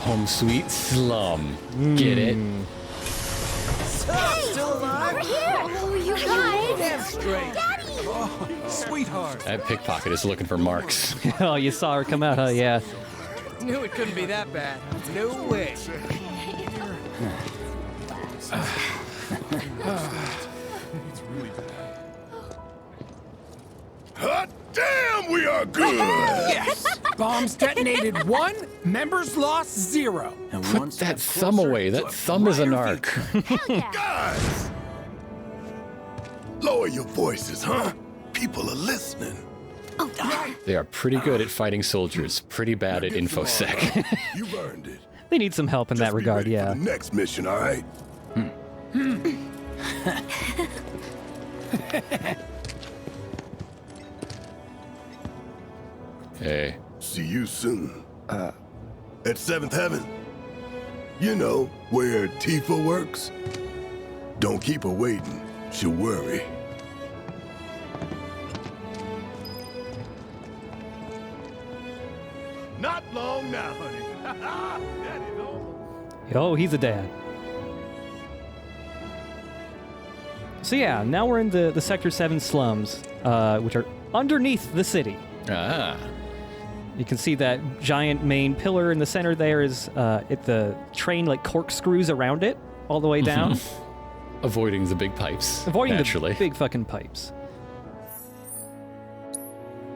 home sweet slum. Get it? Hey, still alive? Over here! Oh, you guys! Damn straight. Daddy! Oh, sweetheart. That pickpocket is looking for marks. Oh, you saw her come out, huh? Yeah. Knew it couldn't be that bad. No way. Hot damn, we are good! Yes! Bombs detonated 1, members lost 0. And Put that thumb away. That thumb is a narc. Hell yeah! Guys! Lower your voices, huh? People are listening. They are pretty good at fighting soldiers. Pretty bad at infosec. You've earned it. They need some help in that Just be regard, ready for yeah. the next mission, all right? Hey. See you soon. At 7th Heaven. You know, where Tifa works. Don't keep her waiting. She'll worry. Not long now, honey. Daddy's home. Oh, he's a dad. So yeah, now we're in the Sector 7 slums, which are underneath the city. Ah. You can see that giant main pillar in the center there is the train like corkscrews around it all the way down. Avoiding the big pipes. Avoiding naturally. the big fucking pipes.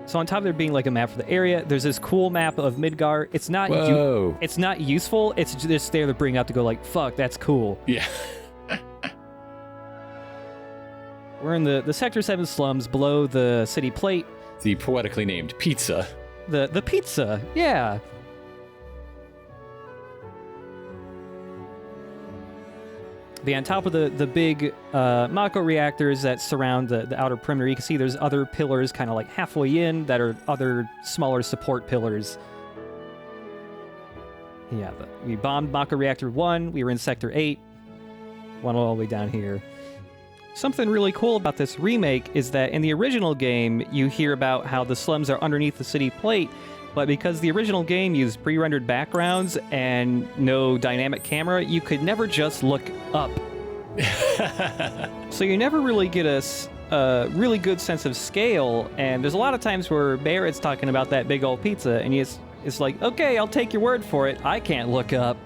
So on top of there being like a map for the area, there's this cool map of Midgar. It's not Whoa. it's not useful. It's just there to bring out to go like, fuck, that's cool. Yeah. We're in the Sector 7 slums below the city plate. The poetically named pizza. The pizza, yeah. On top of the big Mako reactors that surround the outer perimeter, you can see there's other pillars kind of like halfway in that are other smaller support pillars. Yeah, we bombed Mako Reactor 1, we were in Sector 8, one all the way down here. Something really cool about this remake is that in the original game, you hear about how the slums are underneath the city plate, but because the original game used pre-rendered backgrounds and no dynamic camera, you could never just look up. So you never really get a really good sense of scale, and there's a lot of times where Barrett's talking about that big old pizza, and it's like, okay, I'll take your word for it, I can't look up.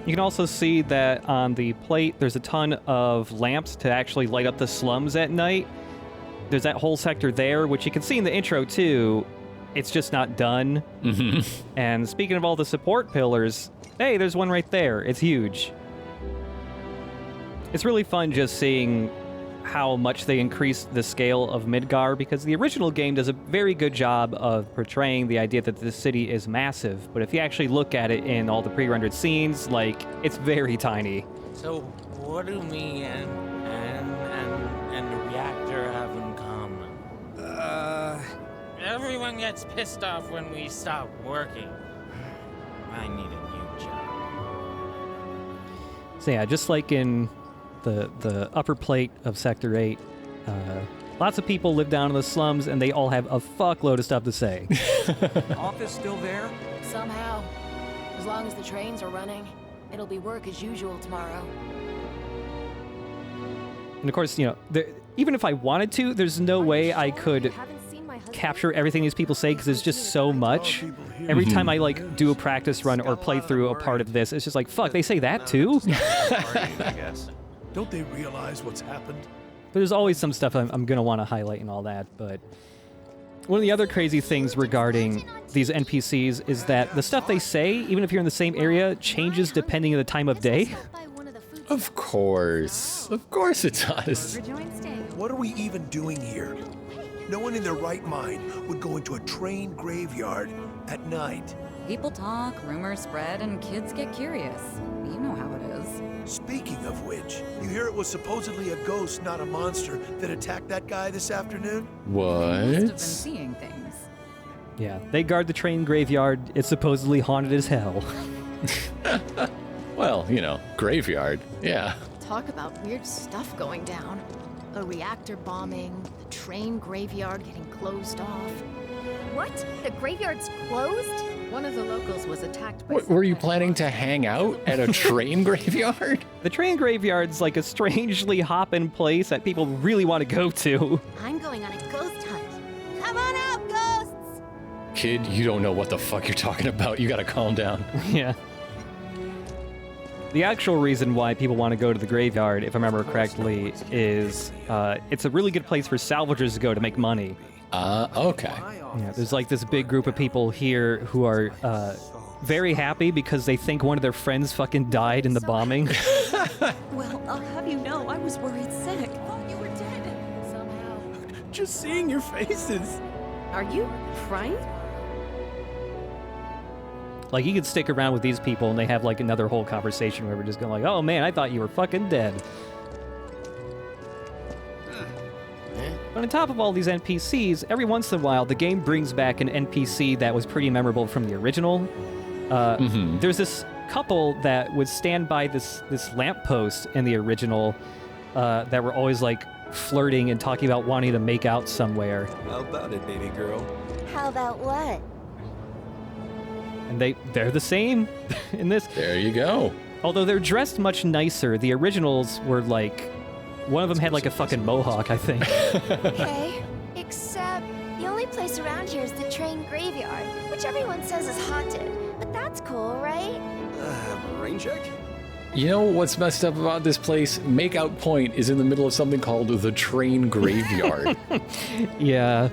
You can also see that on the plate, there's a ton of lamps to actually light up the slums at night. There's that whole sector there, which you can see in the intro too. It's just not done. Mm-hmm. And speaking of all the support pillars, hey, there's one right there. It's huge. It's really fun just seeing how much they increased the scale of Midgar, because the original game does a very good job of portraying the idea that this city is massive, but if you actually look at it in all the pre-rendered scenes, like, it's very tiny. So, what do me and the reactor have in common? Everyone gets pissed off when we stop working. I need a new job. So yeah, just like in the upper plate of Sector 8, lots of people live down in the slums, and they all have a fuckload of stuff to say. Office still there? Somehow. As long as the trains are running, it'll be work as usual tomorrow. And of course, you know, even if I wanted to, there's no way I could capture everything these people say, because there's just so much. Every time I like do a practice run or play through a part of this, it's just like, fuck, they say that too? I guess. Don't they realize what's happened? But there's always some stuff I'm going to want to highlight and all that. But one of the other crazy things regarding these NPCs is that the stuff they say, even if you're in the same area, changes depending on the time of day. Of course. Of course it does. What are we even doing here? No one in their right mind would go into a train graveyard at night. People talk, rumors spread, and kids get curious. You know how it is. Speaking of which, you hear it was supposedly a ghost, not a monster, that attacked that guy this afternoon? What? Must have been seeing things. Yeah, they guard the train graveyard. It's supposedly haunted as hell. Well, you know, graveyard. Yeah. Talk about weird stuff going down. A reactor bombing, the train graveyard getting closed off. What? The graveyard's closed? One of the locals was attacked by... What, were you planning to hang out at a train graveyard? The train graveyard's like a strangely hopping place that people really want to go to. I'm going on a ghost hunt. Come on out, ghosts! Kid, you don't know what the fuck you're talking about. You gotta calm down. Yeah. The actual reason why people want to go to the graveyard, if I remember correctly, is it's a really good place for salvagers to go to make money. Okay. Yeah, there's like this big group of people here who are very happy because they think one of their friends fucking died in the bombing. Well, I'll have you know, I was worried sick. Thought you were dead. Somehow. Just seeing your faces. Are you crying? Like, you could stick around with these people and they have like another whole conversation where we're just going like, oh man, I thought you were fucking dead. But on top of all these NPCs, every once in a while, the game brings back an NPC that was pretty memorable from the original. There's this couple that would stand by this lamppost in the original that were always like flirting and talking about wanting to make out somewhere. How about it, baby girl? How about what? And they're the same in this. There you go. Although they're dressed much nicer. The originals were like, one of them had like a fucking mohawk, I think. Okay, except the only place around here is the train graveyard, which everyone says is haunted. But that's cool, right? Rain check? You know what's messed up about this place? Makeout Point is in the middle of something called the train graveyard. Yeah.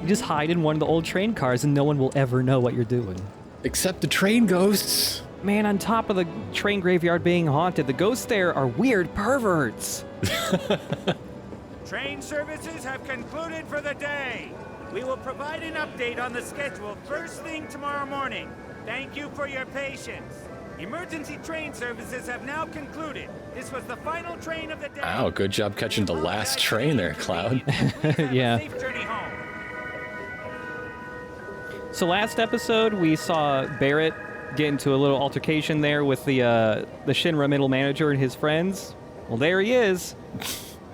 You just hide in one of the old train cars and no one will ever know what you're doing. Except the train ghosts. Man, on top of the train graveyard being haunted, the ghosts there are weird perverts. Train services have concluded for the day. We will provide an update on the schedule first thing tomorrow morning. Thank you for your patience. Emergency train services have now concluded. This was the final train of the day. Wow, good job catching the last train there, Cloud. Yeah. Safe journey home. So last episode, we saw Barrett get into a little altercation there with the Shinra middle manager and his friends. Well, there he is.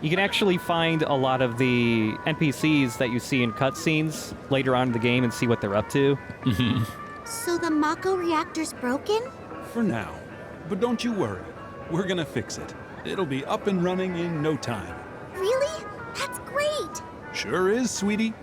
You can actually find a lot of the NPCs that you see in cutscenes later on in the game and see what they're up to. So the Mako reactor's broken? For now. But don't you worry. We're gonna fix it. It'll be up and running in no time. Really? That's great! Sure is, sweetie.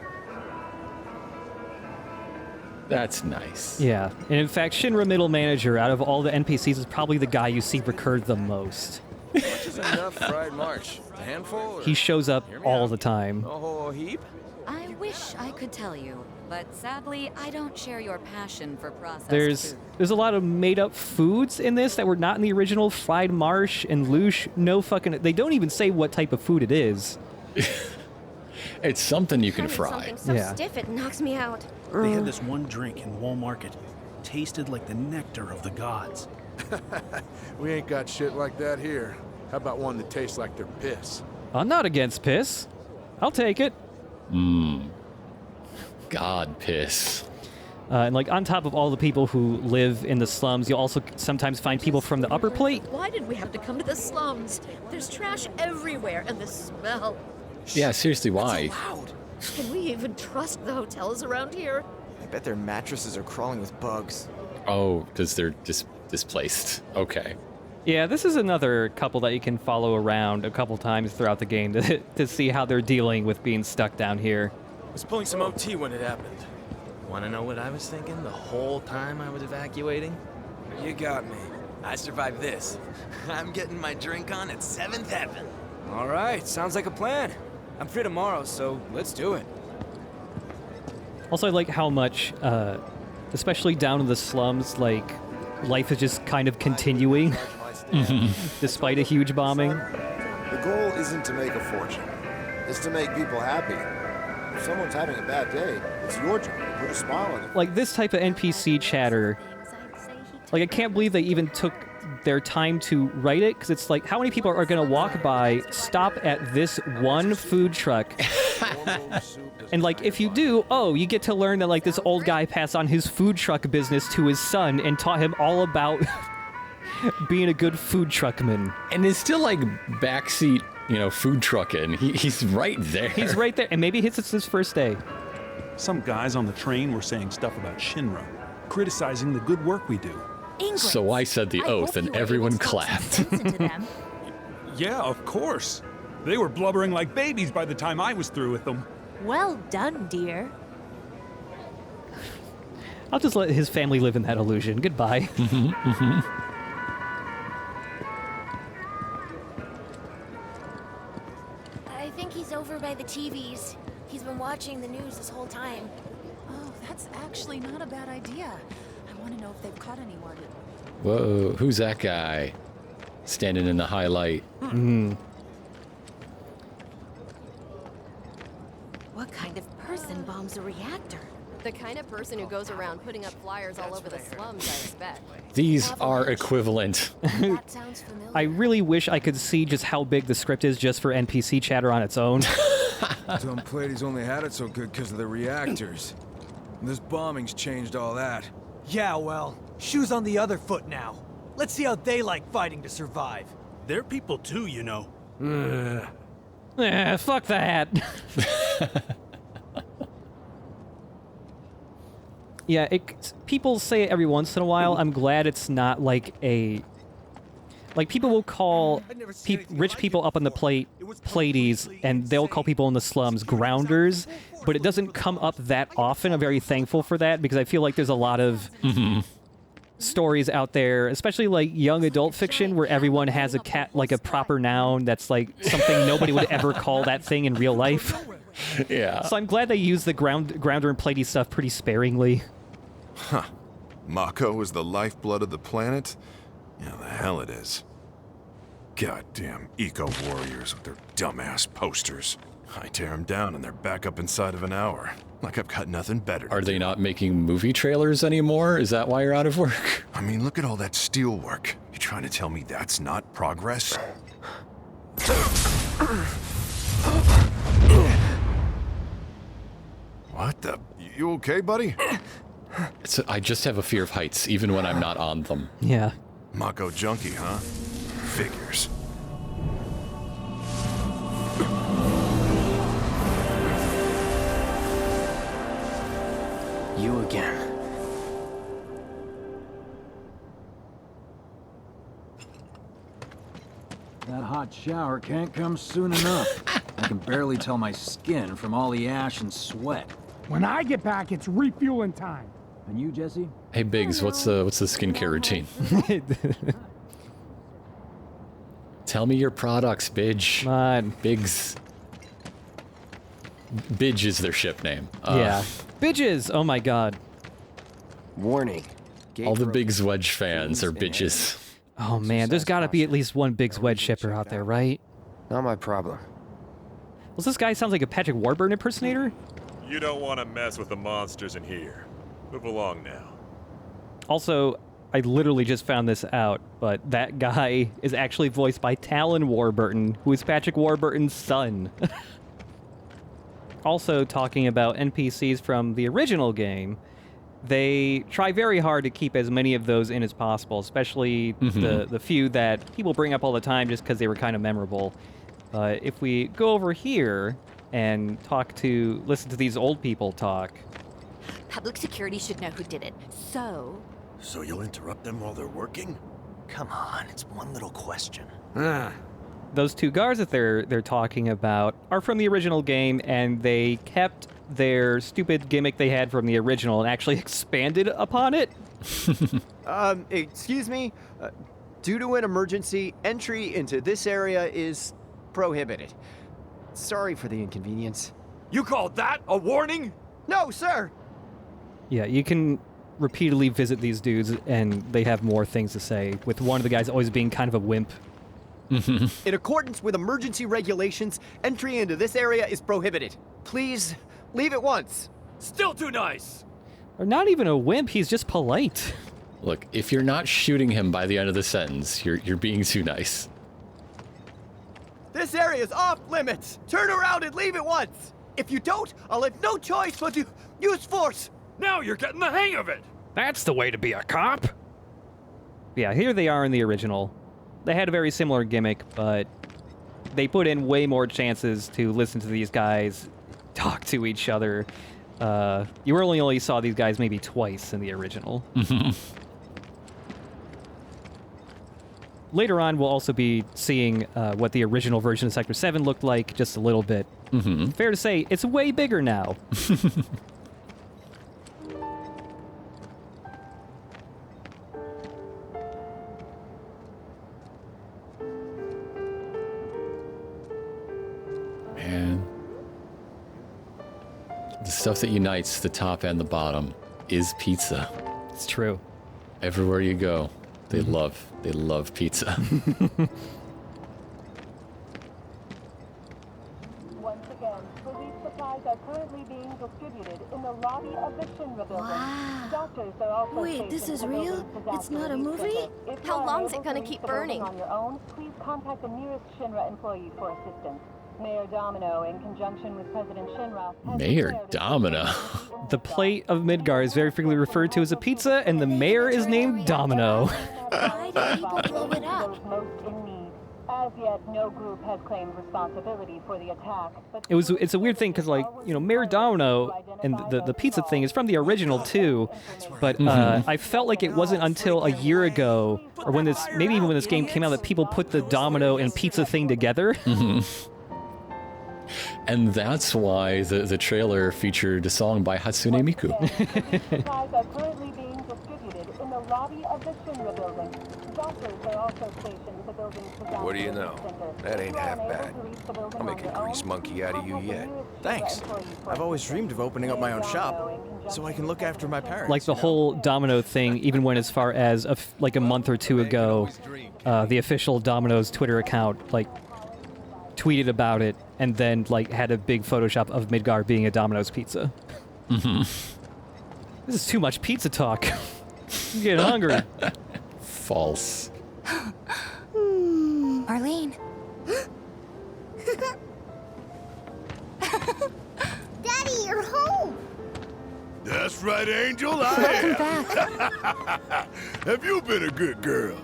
That's nice. Yeah, and in fact, Shinra middle manager, out of all the NPCs, is probably the guy you see recurred the most. Much is enough fried march? A handful? He shows up all the time. A whole heap? I wish I could tell you, but sadly, I don't share your passion for processed food. There's a lot of made-up foods in this that were not in the original. Fried marsh and louche, no fucking... They don't even say what type of food it is. It's something you can fry. Something so stiff it knocks me out. They had this one drink in Wall Market. Tasted like the nectar of the gods. We ain't got shit like that here. How about one that tastes like their piss? I'm not against piss. I'll take it. God piss. And like on top of all the people who live in the slums, you'll also sometimes find people from the upper plate. Why did we have to come to the slums? There's trash everywhere and the smell. Yeah, seriously, why? So loud. Can we even trust the hotels around here? I bet their mattresses are crawling with bugs. Oh, because they're displaced. Okay. Yeah, this is another couple that you can follow around a couple times throughout the game to see how they're dealing with being stuck down here. I was pulling some OT when it happened. Want to know what I was thinking the whole time I was evacuating? You got me. I survived this. I'm getting my drink on at 7th Heaven. All right, sounds like a plan. I'm free tomorrow, so let's do it. Also, I like how much, especially down in the slums, like, life is just kind of continuing, despite a huge bombing. The goal isn't to make a fortune. It's to make people happy. If someone's having a bad day, it's your job to put a smile on their face. Like, this type of NPC chatter, like, I can't believe they even took their time to write it, because it's like, how many people are going to walk by, stop at this one food truck, and like, if you do, oh, you get to learn that like this old guy passed on his food truck business to his son and taught him all about being a good food truckman. And it's still like backseat, food trucking. He's right there. He's right there, and maybe it's his first day. Some guys on the train were saying stuff about Shinra, criticizing the good work we do. So I said the oath and everyone clapped. Yeah, of course. They were blubbering like babies by the time I was through with them. Well done, dear. I'll just let his family live in that illusion. Goodbye. I think he's over by the TVs. He's been watching the news this whole time. Oh, that's actually not a bad idea. I want to know if they've caught anyone. Whoa, who's that guy? Standing in the highlight. What kind of person bombs a reactor? The kind of person who goes around putting up flyers all over the slums, I expect. These are equivalent. That sounds familiar. I really wish I could see just how big the script is just for NPC chatter on its own. Some Platy's only had it so good because of the reactors. This bombing's changed all that. Yeah, well, shoes on the other foot now. Let's see how they like fighting to survive. They're people too, you know. Fuck that. Yeah, people say it every once in a while. I'm glad it's not like a... Like, people will call rich people up on the platies, and they'll call people in the slums grounders, but it doesn't come up that often. I'm very thankful for that, because I feel like there's a lot of stories out there, especially like young adult fiction, where everyone has a proper noun that's like something nobody would ever call that thing in real life. Yeah. So I'm glad they use the grounder and platey stuff pretty sparingly. Huh. Mako is the lifeblood of the planet? Yeah, the hell it is. Goddamn eco-warriors with their dumbass posters. I tear them down and they're back up inside of an hour. Like I've got nothing better. Are they not making movie trailers anymore? Is that why you're out of work? I mean, look at all that steel work. You trying to tell me that's not progress? What the? You okay, buddy? I just have a fear of heights, even when I'm not on them. Yeah. Mako junkie, huh? Figures. You again. That hot shower can't come soon enough. I can barely tell my skin from all the ash and sweat. When I get back, it's refueling time. And you, Jesse? Hey Biggs, what's the skincare routine? Tell me your products, Bidge. Come on. Biggs. Bidge is their ship name. Yeah. Bidges! Oh my god. Warning. All the Biggs Wedge fans are bitches. Oh man, there's gotta be at least one Biggs Wedge shipper out there, right? Not my problem. Well, this guy sounds like a Patrick Warburton impersonator? You don't want to mess with the monsters in here. Move along now. Also, I literally just found this out, but that guy is actually voiced by Talon Warburton, who is Patrick Warburton's son. Also, talking about NPCs from the original game, they try very hard to keep as many of those in as possible, especially the few that people bring up all the time just because they were kind of memorable. But if we go over here and listen to these old people talk. Public security should know who did it. So you'll interrupt them while they're working? Come on, it's one little question. Those two guards that they're talking about are from the original game, and they kept their stupid gimmick they had from the original and actually expanded upon it. Excuse me? Due to an emergency, entry into this area is prohibited. Sorry for the inconvenience. You call that a warning? No, sir! Yeah, you can repeatedly visit these dudes, and they have more things to say, with one of the guys always being kind of a wimp. In accordance with emergency regulations, entry into this area is prohibited. Please, leave at once. Still too nice! Or not even a wimp, he's just polite. Look, if you're not shooting him by the end of the sentence, you're being too nice. This area is off limits! Turn around and leave at once! If you don't, I'll have no choice but to use force! Now you're getting the hang of it! That's the way to be a cop! Yeah, here they are in the original. They had a very similar gimmick, but they put in way more chances to listen to these guys talk to each other. You only saw these guys maybe twice in the original. Later on, we'll also be seeing what the original version of Sector 7 looked like, just a little bit. Fair to say, it's way bigger now. Man. The stuff that unites the top and the bottom is pizza. It's true. Everywhere you go, they love pizza. Once again, relief supplies are currently being distributed in the lobby of the Shinra building. Wow. Doctors are also Wait, this stationed is in the real? building's disaster It's not a relief movie? center. If you How are long's it able gonna to keep reach the building burning? on your own, please contact the nearest Shinra employee for assistance. Mayor Domino, in conjunction with President Shinra, has Mayor declared Domino. The plate of Midgar is very frequently referred to as a pizza, and the mayor is named Domino. Why do people blow it up? those most in need. As yet, no group has claimed responsibility for the attack. But It's a weird thing because, like, you know, Mayor Domino and the pizza thing is from the original too, but I felt like it wasn't until a year ago, or when maybe even when this game came out, that people put the domino and pizza thing together. And that's why the trailer featured a song by Hatsune Miku. supplies are currently being distributed in the lobby of the Shinra building. Doctors are also stationed at the building's disaster What do you know? relief center. That If ain't you are half unable bad. to reach the building I'll on make your a grease own, monkey out of you contact the yet. nearest Shinra Thanks. employee for I've always assistance. dreamed of opening up my own shop, so I can look after my parents. Like the whole Domino thing, even went as far as like a month or two ago, the official Domino's Twitter account like tweeted about it, and then like had a big Photoshop of Midgar being a Domino's pizza. This is too much pizza talk. I'm getting hungry. False. Marlene. Daddy, you're home! That's right, Angel, I am. Have you been a good girl?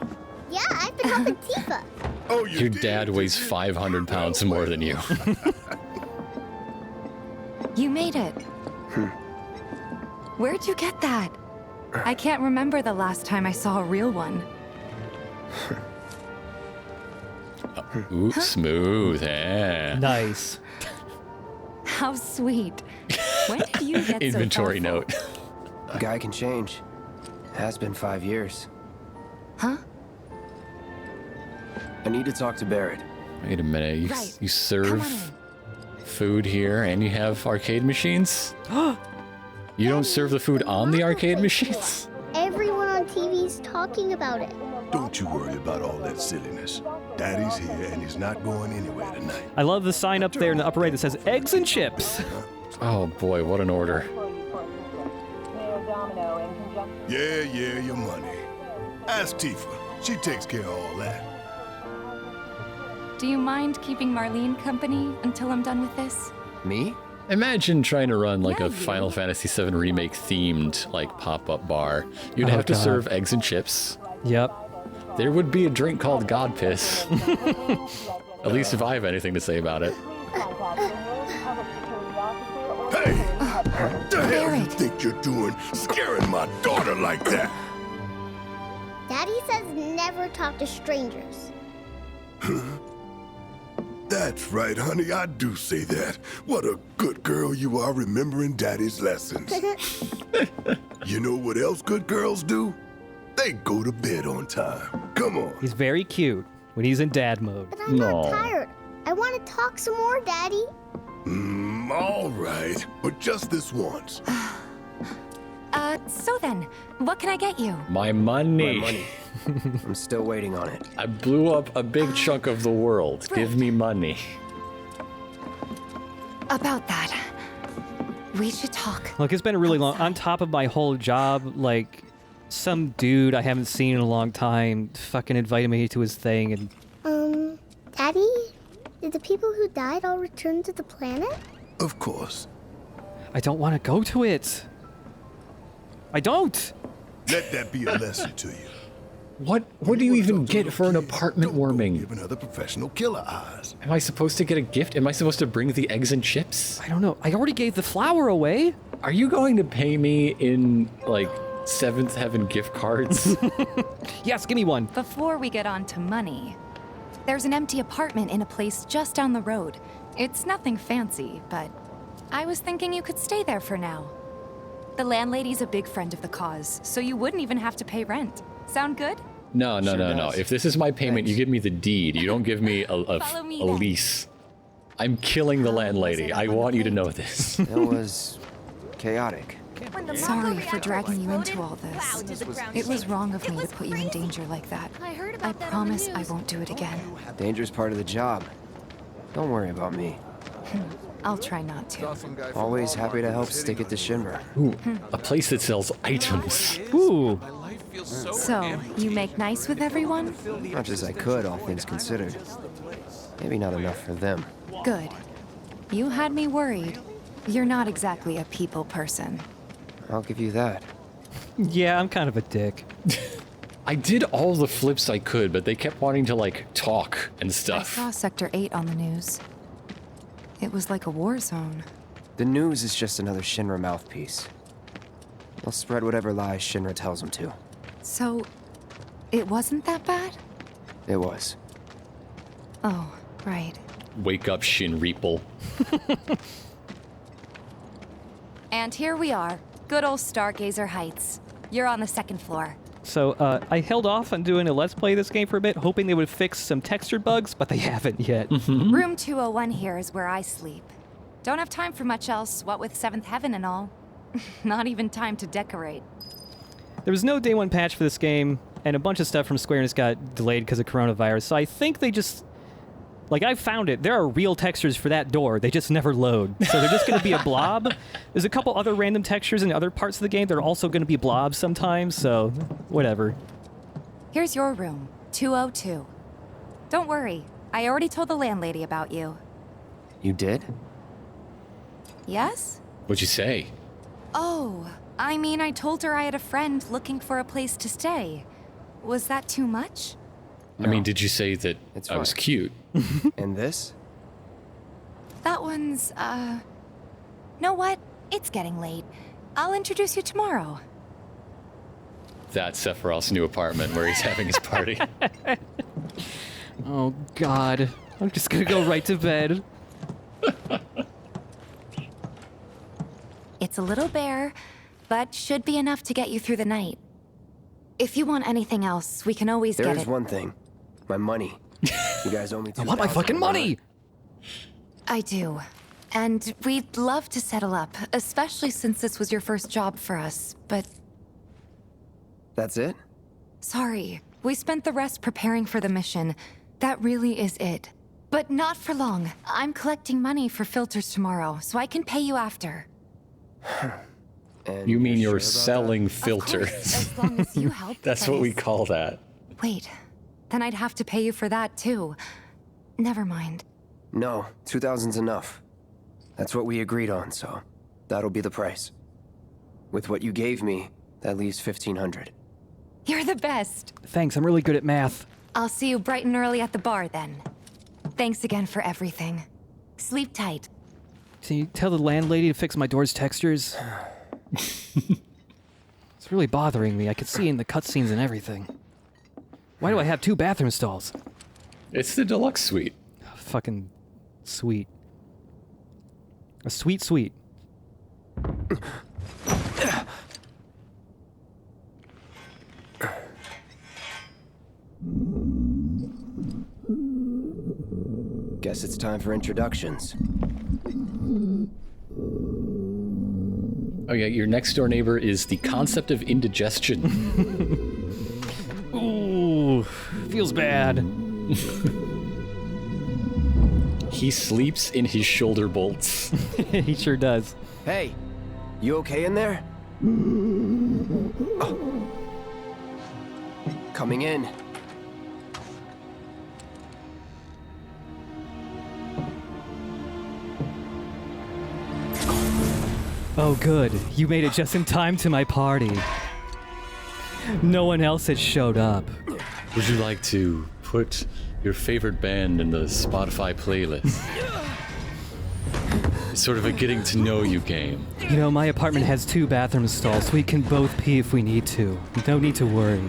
Yeah, I've been helping Tifa. Oh, Your dad weighs 500 pounds more than you. You made it. Where'd you get that? I can't remember the last time I saw a real one. Ooh, smooth, eh? Nice. How sweet. When did you get Inventory so note. A guy can change. Has been 5 years. Huh? I need to talk to Barrett. Wait a minute, you, Right. you serve food here and you have arcade machines? You don't serve the food on the arcade machines? Everyone on TV's talking about it. Don't you worry about all that silliness. Daddy's here and he's not going anywhere tonight. I love the sign up there in the upper right that says eggs and chips. Oh boy, what an order. Mayor Domino, in conjunction. Yeah, your money. Ask Tifa. She takes care of all that. Do you mind keeping Marlene company until I'm done with this? Me? Imagine trying to run like a Final Fantasy VII Remake themed like pop-up bar. You'd Oh, have to God. serve eggs and chips. Yep. There would be a drink called God Piss. At least if I have anything to say about it. Hey! What the hell you think you're doing scaring my daughter like that? Daddy says never talk to strangers. That's right, honey, I do say that. What a good girl you are remembering Daddy's lessons. You know what else good girls do? They go to bed on time. Come on. He's very cute when he's in dad mode. But I'm not tired. I want to talk some more, Daddy. All right, but just this once. So then, what can I get you? My money. My money. I'm still waiting on it. I blew up a big chunk of the world. Give me money. About that. We should talk. Look, it's been a really long. On top of my whole job, like some dude I haven't seen in a long time fucking invited me to his thing, and Daddy? Did the people who died all return to the planet? Of course. I don't want to go to it. I don't. Let that be a lesson to you. What do you even get for an apartment warming? Give another professional killer eyes. Am I supposed to get a gift? Am I supposed to bring the eggs and chips? I don't know. I already gave the flour away. Are you going to pay me in, like, 7th Heaven gift cards? Yes, give me one. Before we get on to money, there's an empty apartment in a place just down the road. It's nothing fancy, but I was thinking you could stay there for now. The landlady's a big friend of the cause, so you wouldn't even have to pay rent. Sound good? No. If this is my payment, you give me the deed. You don't give me a lease. I'm killing the landlady. I want you to know this. It was chaotic. Sorry for dragging you into all this. It was wrong of me to put you in danger like that. I promise I won't do it again. Danger's part of the job. Don't worry about me. I'll try not to. Always happy to help stick it to Shinra. Ooh, a place that sells items. Ooh. So, you make nice with everyone? Much as I could, all things considered. Maybe not enough for them. Good. You had me worried. You're not exactly a people person. I'll give you that. Yeah, I'm kind of a dick. I did all the flips I could, but they kept wanting to, like, talk and I stuff. saw Sector 8 on the news. It was like a war zone. The news is just another Shinra mouthpiece. They'll spread whatever lies Shinra tells them to. So, it wasn't that bad? It was. Oh, right. Wake up, Shinreeple. And here we are. Good old Stargazer Heights. You're on the 2nd floor. So, I held off on doing a Let's Play this game for a bit, hoping they would fix some texture bugs, but they haven't yet. Room 201 here is where I sleep. Don't have time for much else, what with 7th Heaven and all. Not even time to decorate. There was no day 1 patch for this game, and a bunch of stuff from Square Enix got delayed because of coronavirus, so I think they just... Like, I found it. There are real textures for that door. They just never load. So they're just going to be a blob. There's a couple other random textures in other parts of the game that are also going to be blobs sometimes, so whatever. Here's your room, 202. Don't worry. I already told the landlady about you. You did? Yes? What'd you say? Oh, I mean, I told her I had a friend looking for a place to stay. Was that too much? No. I mean, did you say that I was cute? And this? That one's, know what? It's getting late. I'll introduce you tomorrow. That's Sephiroth's new apartment where he's having his party. Oh, God. I'm just gonna go right to bed. It's a little bare, but should be enough to get you through the night. If you want anything else, we can always get it. There's one thing. My money. You guys owe me $2,000. I want my fucking money! I do. And we'd love to settle up, especially since this was your first job for us, but... That's it? Sorry. We spent the rest preparing for the mission. That really is it. But not for long. I'm collecting money for filters tomorrow, so I can pay you after. You mean you're selling filters? Of course, as long as you help. That's what we call that. Wait, then I'd have to pay you for that too. Never mind. No, 2,000's enough. That's what we agreed on, so that'll be the price. With what you gave me, that leaves 1,500. You're the best. Thanks, I'm really good at math. I'll see you bright and early at the bar then. Thanks again for everything. Sleep tight. Can you tell the landlady to fix my door's textures? It's really bothering me. I could see in the cutscenes and everything. Why do I have 2 bathroom stalls? It's the deluxe suite. Fucking sweet. A sweet suite. Guess it's time for introductions. Oh yeah, your next door neighbor is the concept of indigestion. Ooh, feels bad. He sleeps in his shoulder bolts. He sure does. Hey, you okay in there? Oh. Coming in. Oh good, you made it just in time to my party. No one else had showed up. Would you like to put your favorite band in the Spotify playlist? It's sort of a getting to know you game. You know, my apartment has 2 bathroom stalls, so we can both pee if we need to. No need to worry.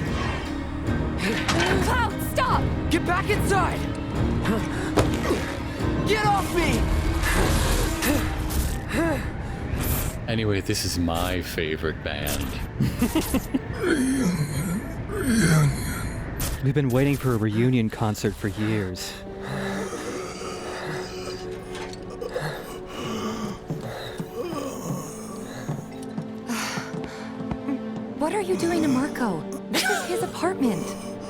Cloud, stop! Get back inside! Get off me! Anyway, this is my favorite band. We've been waiting for a reunion concert for years. What are you doing to Marco? This is his apartment.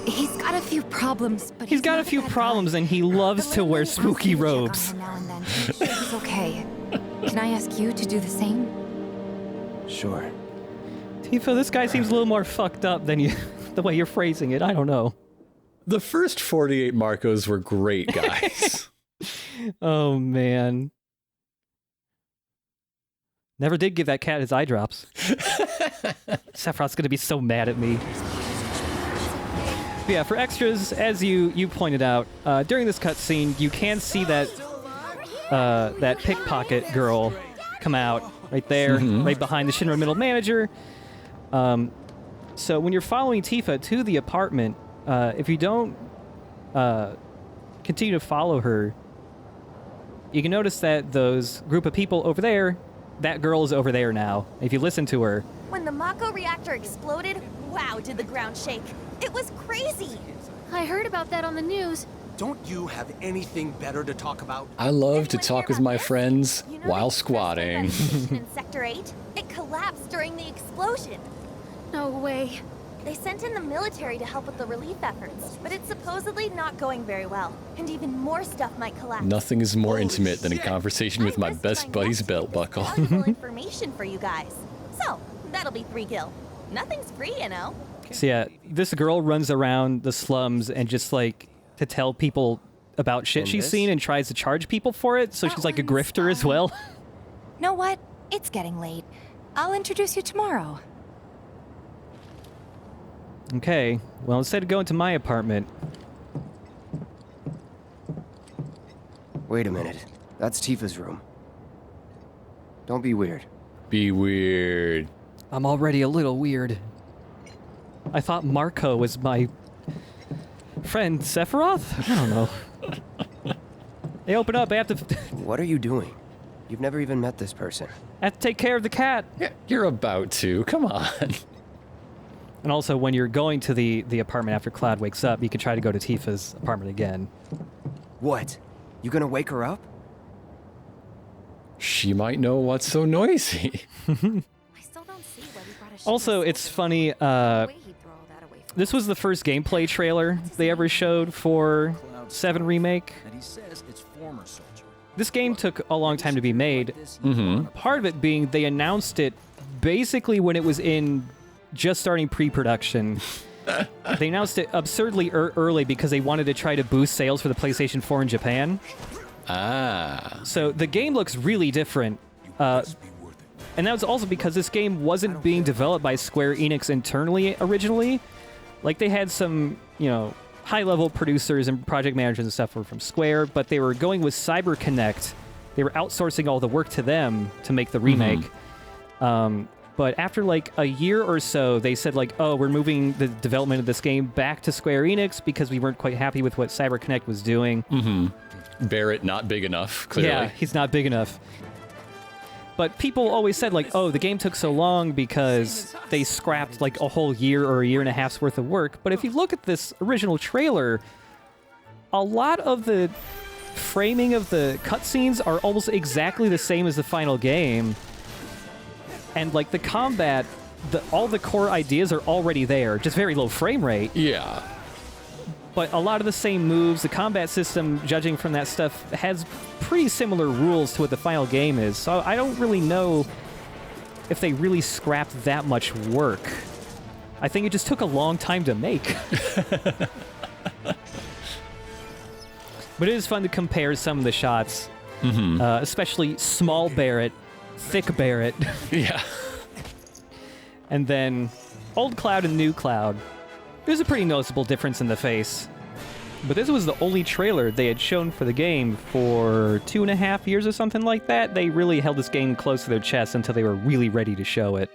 He's got a few problems, but he's got a few problems and he loves to wear spooky robes. He's okay. Can I ask you to do the same? Sure. Tifa, this guy seems a little more fucked up than you, the way you're phrasing it. I don't know. The first 48 Marcos were great, guys. Oh, man. Never did give that cat his eye drops. Sephiroth's gonna be so mad at me. But yeah, for extras, as you pointed out, during this cutscene, you can see that that pickpocket girl come out right there, right behind the Shinra middle manager. So when you're following Tifa to the apartment, if you don't continue to follow her, you can notice that those group of people over there, that girl is over there now. If you listen to her. When the Mako reactor exploded, wow, did the ground shake. It was crazy. I heard about that on the news. Don't you have anything better to talk about? I love to talk with my friends while squatting. In Sector 8, it collapsed during the explosion. No way. They sent in the military to help with the relief efforts, but it's supposedly not going very well, and even more stuff might collapse. Nothing is more intimate than a conversation with my best buddy's belt buckle. Valuable information for you guys. So, that'll be 3 gil. Nothing's free, you know. So yeah, this girl runs around the slums and just like to tell people about shit she's seen and tries to charge people for it, so she's like a grifter as well. Know what? It's getting late. I'll introduce you tomorrow. Okay, well, instead of going to my apartment... Wait a minute. That's Tifa's room. Don't be weird. Be weird. I'm already a little weird. I thought Marco was my friend Sephiroth? I don't know. Hey, open up. I have to... What are you doing? You've never even met this person. I have to take care of the cat. Yeah, you're about to. Come on. And also, when you're going to the apartment after Cloud wakes up, you can try to go to Tifa's apartment again. What? You gonna wake her up? She might know what's so noisy. Also, it's funny, this was the first gameplay trailer they ever showed for VII Remake. This game took a long time to be made. Part of it being they announced it basically when it was in just starting pre-production. They announced it absurdly early because they wanted to try to boost sales for the PlayStation 4 in Japan. So the game looks really different. And that was also because this game wasn't being developed by Square Enix internally originally. Like, they had some, you know, high-level producers and project managers and stuff were from Square, but they were going with CyberConnect. They were outsourcing all the work to them to make the remake. But after, like, a year or so, they said, like, oh, we're moving the development of this game back to Square Enix because we weren't quite happy with what CyberConnect was doing. Barrett not big enough, clearly. Yeah, he's not big enough. But people always said, like, oh, the game took so long because they scrapped, like, a whole year or a year and a half's worth of work. But if you look at this original trailer, a lot of the framing of the cutscenes are almost exactly the same as the final game. And, like, the combat, all the core ideas are already there, just very low frame rate. Yeah. But a lot of the same moves, the combat system, judging from that stuff, has pretty similar rules to what the final game is. So I don't really know if they really scrapped that much work. I think it just took a long time to make. But it is fun to compare some of the shots, especially small Barrett, thick Barrett. Yeah. And then old Cloud and new Cloud. There's a pretty noticeable difference in the face. But this was the only trailer they had shown for the game for 2.5 years or something like that. They really held this game close to their chest until they were really ready to show it.